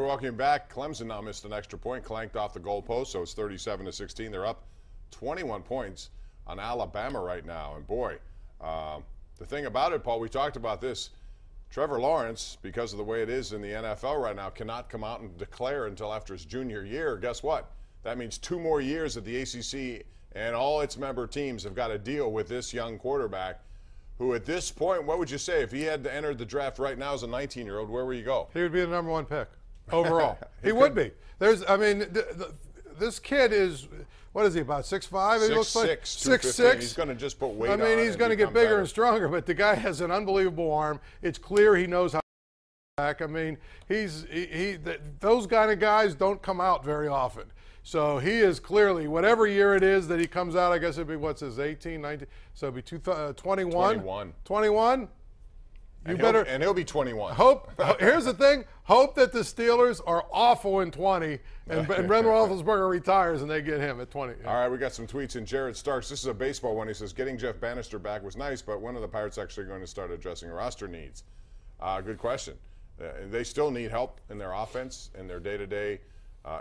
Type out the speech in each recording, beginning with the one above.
welcome you back. Clemson now missed an extra point, clanked off the goalpost, so it's 37-16. They're up 21 points on Alabama right now. And boy, the thing about it, Paul, we talked about this. Trevor Lawrence, because of the way it is in the NFL right now, cannot come out and declare until after his junior year. Guess what? That means 2 more years that the ACC and all its member teams have got to deal with this young quarterback who at this point, what would you say, if he had to enter the draft right now as a 19-year-old, where would you go? He would be the #1 pick overall. he would be. This kid is, what is he, about 6'5"? He looks like 6'6". He's going to just put weight on. He's going to get bigger and stronger, but the guy has an unbelievable arm. It's clear he knows how to back. Those kind of guys don't come out very often. So he is clearly, whatever year it is that he comes out, I guess it'd be, what's his, 18, 19, so it'd be 21? 21? And he'll be 21. Here's the thing, hope that the Steelers are awful in 20 and Ben Roethlisberger retires and they get him at 20. All right, we got some tweets in. Jared Starks, this is a baseball one. He says, getting Jeff Bannister back was nice, but when are the Pirates actually going to start addressing roster needs? Good question. They still need help in their offense, in their day-to-day,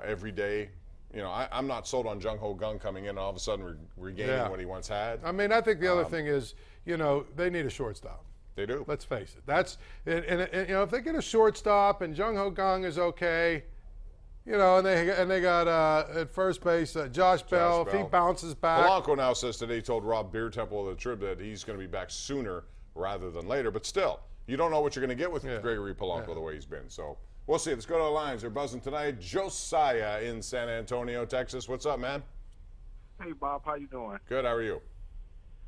every day. You know, I'm not sold on Jung Ho Gung coming in and all of a sudden regaining what he once had. I mean, I think the other thing is, you know, they need a shortstop. They do. Let's face it. And you know, if they get a shortstop and Jung Ho Gung is okay, you know, and they got at first base Josh Bell. If he bounces back. Polanco now says today, he told Rob Beertemple of the Trib that he's going to be back sooner rather than later. But still, you don't know what you're going to get with Gregory Polanco the way he's been. So we'll see. Let's go to the lines. They're buzzing tonight. Josiah in San Antonio, Texas. What's up, man? Hey, Bob. How you doing? Good. How are you?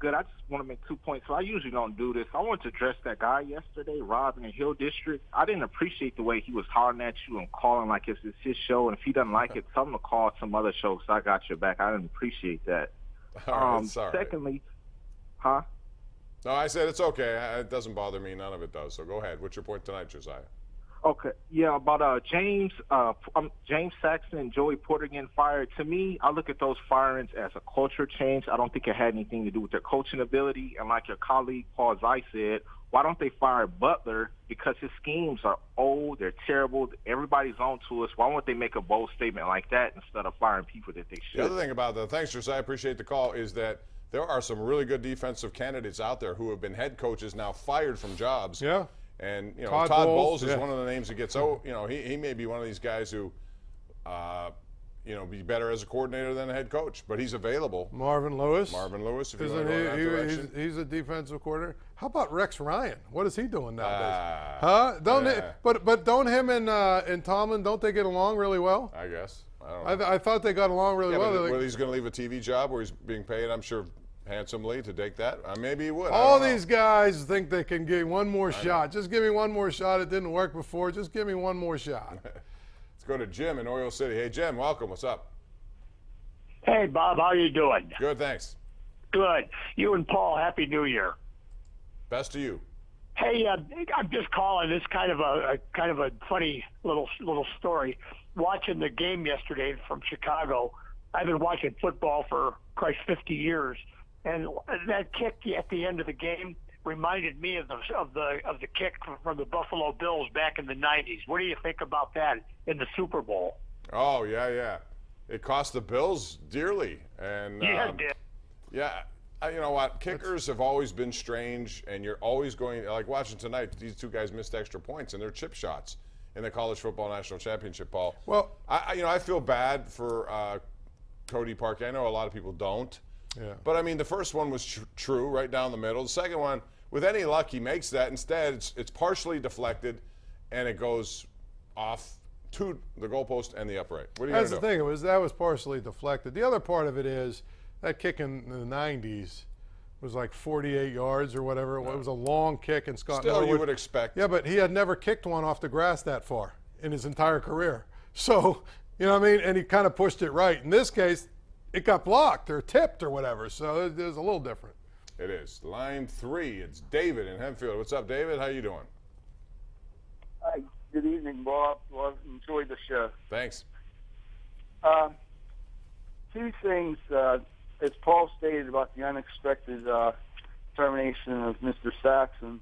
Good. I just want to make 2 points. So I usually don't do this. I wanted to address that guy yesterday, Rob in the Hill District. I didn't appreciate the way he was hollering at you and calling like it's his show. And if he doesn't like it, tell him to call some other show so I got your back. I didn't appreciate that. All right, sorry. Secondly, huh? No, I said it's okay. It doesn't bother me. None of it does. So go ahead. What's your point tonight, Josiah? Okay, yeah, about James Saxon and Joey Porter getting fired. To me, I look at those firings as a culture change. I don't think it had anything to do with their coaching ability. And like your colleague Paul Zeise said, why don't they fire Butler? Because his schemes are old, they're terrible, everybody's on to us. Why won't they make a bold statement like that instead of firing people that they should? The other thing about that, thanks, Josiah, I appreciate the call, is that there are some really good defensive candidates out there who have been head coaches now fired from jobs. Yeah. And, you know, Todd Bowles is one of the names that gets, you know, he may be one of these guys who, you know, be better as a coordinator than a head coach, but he's available. Marvin Lewis, if you want to go in that direction. He's a defensive coordinator. How about Rex Ryan? What is he doing nowadays? But don't him and Tomlin, don't they get along really well? I guess. I don't know. I thought they got along really well. Whether he's going to leave a TV job where he's being paid, I'm sure, handsomely to take that. Maybe he would. All these guys think they can give one more shot. Just give me one more shot. It didn't work before. Just give me one more shot. Let's go to Jim in Oil City. Hey, Jim, welcome. What's up? Hey, Bob. How you doing? Good, thanks. Good. You and Paul, Happy New Year. Best to you. Hey, I'm just calling. This kind of a funny little story. Watching the game yesterday from Chicago. I've been watching football for, Christ, 50 years. And that kick at the end of the game reminded me of the kick from the Buffalo Bills back in the 90s. What do you think about that in the Super Bowl? Oh, yeah. It cost the Bills dearly. And yeah, it did. Yeah, you know what? Kickers have always been strange, and you're always going, like watching tonight, these two guys missed extra points, and they're chip shots in the College Football National Championship, Paul. Well, I feel bad for Cody Parkey. I know a lot of people don't. Yeah. But, I mean, the first one was true, right down the middle. The second one, with any luck, he makes that. Instead, it's partially deflected, and it goes off to the goalpost and the upright. What are you going to do? That's the thing. That was partially deflected. The other part of it is that kick in the 90s was like 48 yards or whatever. It was a long kick, and Scott Still, you would expect. Yeah, but he had never kicked one off the grass that far in his entire career. So, you know what I mean? And he kind of pushed it right. In this case, it got blocked or tipped or whatever, so it is a little different. It is. Line 3, it's David in Hempfield. What's up, David? How you doing? Hi. Good evening, Bob. Well, enjoy the show. Thanks. 2 things, as Paul stated about the unexpected termination of Mr. Saxon.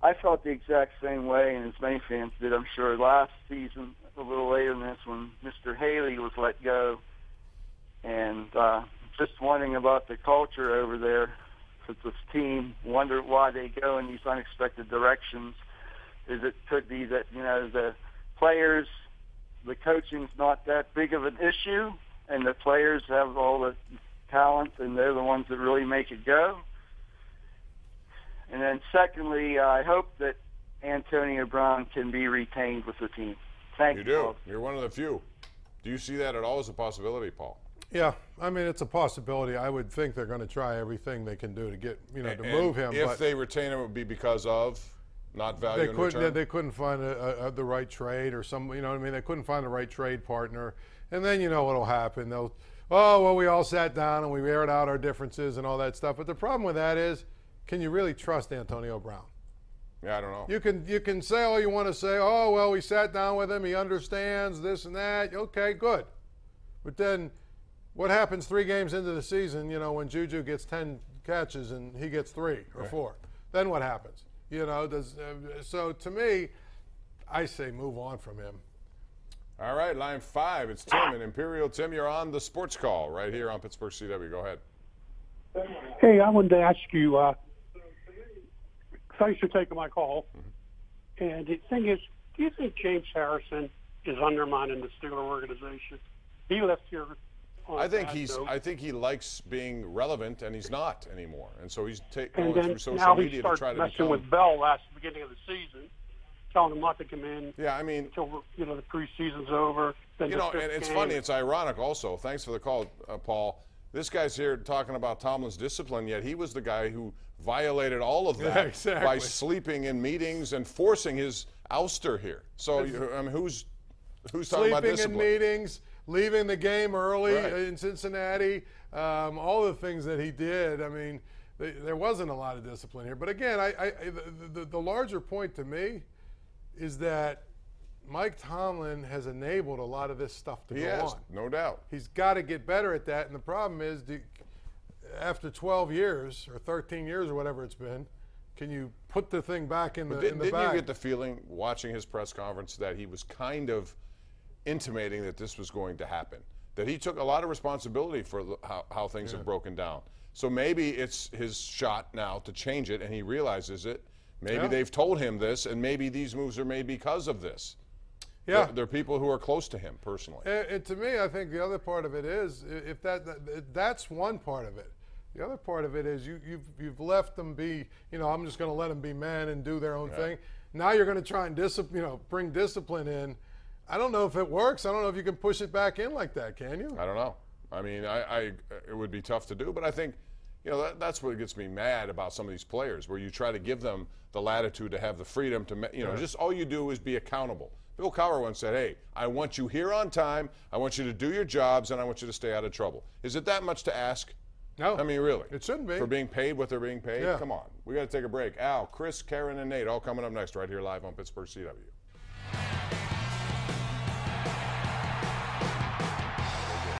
I felt the exact same way, and as many fans did, I'm sure, last season a little later than this when Mr. Haley was let go. And just wondering about the culture over there. Since this team, wonder why they go in these unexpected directions. Could be that, the players, the coaching's not that big of an issue, and the players have all the talent, and they're the ones that really make it go. And then secondly, I hope that Antonio Brown can be retained with the team. Thank you. You do. Paul. You're one of the few. Do you see that at all as a possibility, Paul? Yeah, I mean, it's a possibility. I would think they're going to try everything they can do to get, to move him. If they retain him, it would be because of not value in return? They couldn't find the right trade or some, they couldn't find the right trade partner. And then what'll happen. They'll, we all sat down and we aired out our differences and all that stuff. But the problem with that is, can you really trust Antonio Brown? Yeah, I don't know. You can say all you want to say. Oh, well, we sat down with him. He understands this and that. Okay, good. But then what happens 3 games into the season, when Juju gets 10 catches and he gets 3 or 4? Then what happens? So to me, I say move on from him. All right, line 5, it's Tim in Imperial. Tim, you're on the Sports Call right here on Pittsburgh CW. Go ahead. Hey, I wanted to ask you, thanks for taking my call. And the thing is, do you think James Harrison is undermining the Steeler organization? He left here on I think he likes being relevant, and he's not anymore. And so he's going through social now media to try to messing become. with Bell beginning of the season, telling him not to come in. Yeah, I mean, until the preseason's over. Then and it's funny. It's ironic also. Thanks for the call, Paul. This guy's here talking about Tomlin's discipline, yet he was the guy who violated all of that by sleeping in meetings and forcing his ouster here. So who's talking about discipline? Sleeping in meetings, leaving the game early in Cincinnati, all the things that he did. I mean, there wasn't a lot of discipline here. But again, the larger point to me is that Mike Tomlin has enabled a lot of this stuff to go on. No doubt. He's got to get better at that. And the problem is, after 12 years or 13 years or whatever it's been, can you put the thing back in the bag? Didn't you get the feeling, watching his press conference, that he was kind of intimating that this was going to happen? That he took a lot of responsibility for how things have broken down. So maybe it's his shot now to change it, and he realizes it. Maybe they've told him this, and maybe these moves are made because of this. Yeah, they're people who are close to him personally. And to me, I think the other part of it is, if that's one part of it. The other part of it is you've left them be. I'm just going to let them be men and do their own thing. Now you're going to try and bring discipline in. I don't know if it works. I don't know if you can push it back in like that. Can you? I don't know. I mean, it would be tough to do, but I think that's what gets me mad about some of these players, where you try to give them the latitude to have the freedom to just all you do is be accountable. Bill Cowher once said, hey, I want you here on time, I want you to do your jobs, and I want you to stay out of trouble. Is it that much to ask? No. I mean, really. It shouldn't be. For being paid what they're being paid? Yeah. Come on. We got to take a break. Al, Chris, Karen, and Nate all coming up next right here live on Pittsburgh CW.